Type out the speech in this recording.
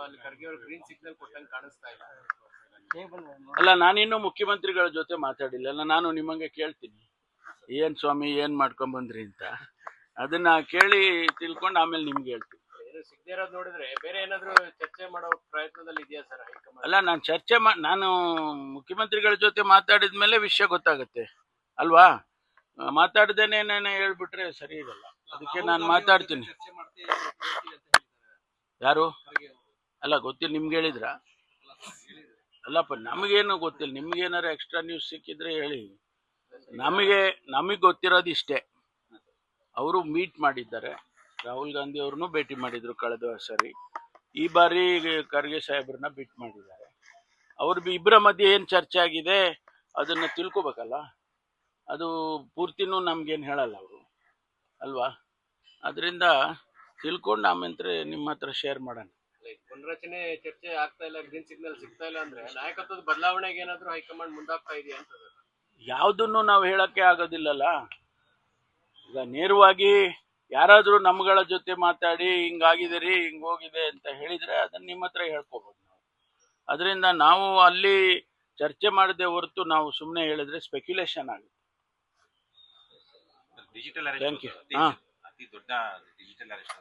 ಅಲ್ಲಿ ಖರ್ಗೆ ಅವರು green signal ಕೊಟ್ಟಂಗೆ ಕಾಣಿಸ್ತಾ ಇಲ್ಲ. ಅಲ್ಲ, ನಾನಿನ್ನೂ ಮುಖ್ಯಮಂತ್ರಿಗಳ ಜೊತೆ ಮಾತಾಡಿಲ್ಲ. ಅಲ್ಲ, ನಾನು ನಿಮಗೆ ಕೇಳ್ತೀನಿ ಏನ್ ಸ್ವಾಮಿ ಏನ್ ಮಾಡ್ಕೊಂಡ್ ಬಂದ್ರಿ ಅಂತ. ಅದನ್ನ ಕೇಳಿ ತಿಳ್ಕೊಂಡು ಆಮೇಲೆ ನಿಮ್ಗೆ ಹೇಳ್ತೀನಿ. ಸಿಗದೇ ಇರೋದು ನೋಡಿದ್ರೆ ಬೇರೆ ಏನಾದ್ರು ಚರ್ಚೆ ಮಾಡೋ ಪ್ರಯತ್ನದಲ್ಲಿ ಇದೆಯಾ ಸರ್ ಹೈಕಮಾಂಡ್? ಅಲ್ಲ, ನಾನು ಮುಖ್ಯಮಂತ್ರಿಗಳ ಜೊತೆ ಮಾತಾಡಿದ್ಮೇಲೆ ವಿಷಯ ಗೊತ್ತಾಗುತ್ತೆ ಅಲ್ವಾ. ಮಾತಾಡ್ದೇನೆ ನಾನು ಹೇಳ್ಬಿಟ್ರೆ ಸರಿ ಇರಲ್ಲ. ಅದಕ್ಕೆ ನಾನು ಮಾತಾಡ್ತೀನಿ. ಯಾರು? ಅಲ್ಲ, ಗೊತ್ತಿಲ್ಲ. ನಿಮ್ಗೆ ಹೇಳಿದ್ರ? ಅಲ್ಲಪ್ಪ, ನಮಗೇನು ಗೊತ್ತಿಲ್ಲ. ನಿಮ್ಗೇನಾರ ಎಕ್ಸ್ಟ್ರಾ ನ್ಯೂಸ್ ಸಿಕ್ಕಿದ್ರೆ ಹೇಳಿ. ನಮಗೆ ಗೊತ್ತಿರೋದು ಇಷ್ಟೇ. ಅವರು ಮೀಟ್ ಮಾಡಿದ್ದಾರೆ. ರಾಹುಲ್ ಗಾಂಧಿ ಅವ್ರನ್ನೂ ಭೇಟಿ ಮಾಡಿದ್ರು ಕಳೆದ ಸರಿ. ಈ ಬಾರಿ ಖರ್ಗೆ ಸಾಹೇಬ್ರನ್ನ ಭೇಟಿ ಮಾಡಿದ್ದಾರೆ. ಅವ್ರ ಇಬ್ಬರ ಮಧ್ಯೆ ಏನ್ ಚರ್ಚೆ ಆಗಿದೆ ಅದನ್ನ ತಿಳ್ಕೊಬೇಕಲ್ಲ. ಅದು ಪೂರ್ತಿನೂ ನಮ್ಗೇನು ಹೇಳಲ್ಲ ಅವರು ಅಲ್ವಾ. ಅದರಿಂದ ತಿಳ್ಕೊಂಡು ಆಮೇಲೆ ನಿಮ್ಮ ಹತ್ರ ಶೇರ್ ಮಾಡೋಣ. ಪುನರಚನೆ ಚರ್ಚೆ ಆಗ್ತಾ ಇಲ್ಲ, ಗ್ರೀನ್ ಸಿಗ್ನಲ್ ಸಿಗ್ತಾ ಇಲ್ಲ ಅಂದ್ರೆ ನಾಯಕತ್ವದ ಬದಲಾವಣೆಗೆ ಏನಾದ್ರು ಹೈಕಮಾಂಡ್ ಮುಂದಾಗ್ತಾ ಇದೆಯಾ ಅಂತ? ಯಾವುದನ್ನು ನಾವು ಹೇಳಕ್ಕೆ ಆಗೋದಿಲ್ಲಲ್ಲ. ಈಗ ನೇರವಾಗಿ ಯಾರಾದ್ರೂ ನಮ್ಗಳ ಜೊತೆ ಮಾತಾಡಿ ಹಿಂಗಾಗಿದ್ದೀರಿ ಹಿಂಗ್ ಹೋಗಿದೆ ಅಂತ ಹೇಳಿದ್ರೆ ಅದನ್ನ ನಿಮ್ಮ ಹತ್ರ ಹೇಳ್ಕೋಬಹುದು ನಾವು. ಅದರಿಂದ ನಾವು ಅಲ್ಲಿ ಚರ್ಚೆ ಮಾಡದೆ ಹೊರತು ನಾವು ಸುಮ್ಮನೆ ಹೇಳಿದ್ರೆ ಸ್ಪೆಕ್ಯುಲೇಷನ್ ಆಗುತ್ತೆ. Digital thank you. ಅತಿ ದೊಡ್ಡ ಡಿಜಿಟಲ್ ಅರೆಸ್ಟ್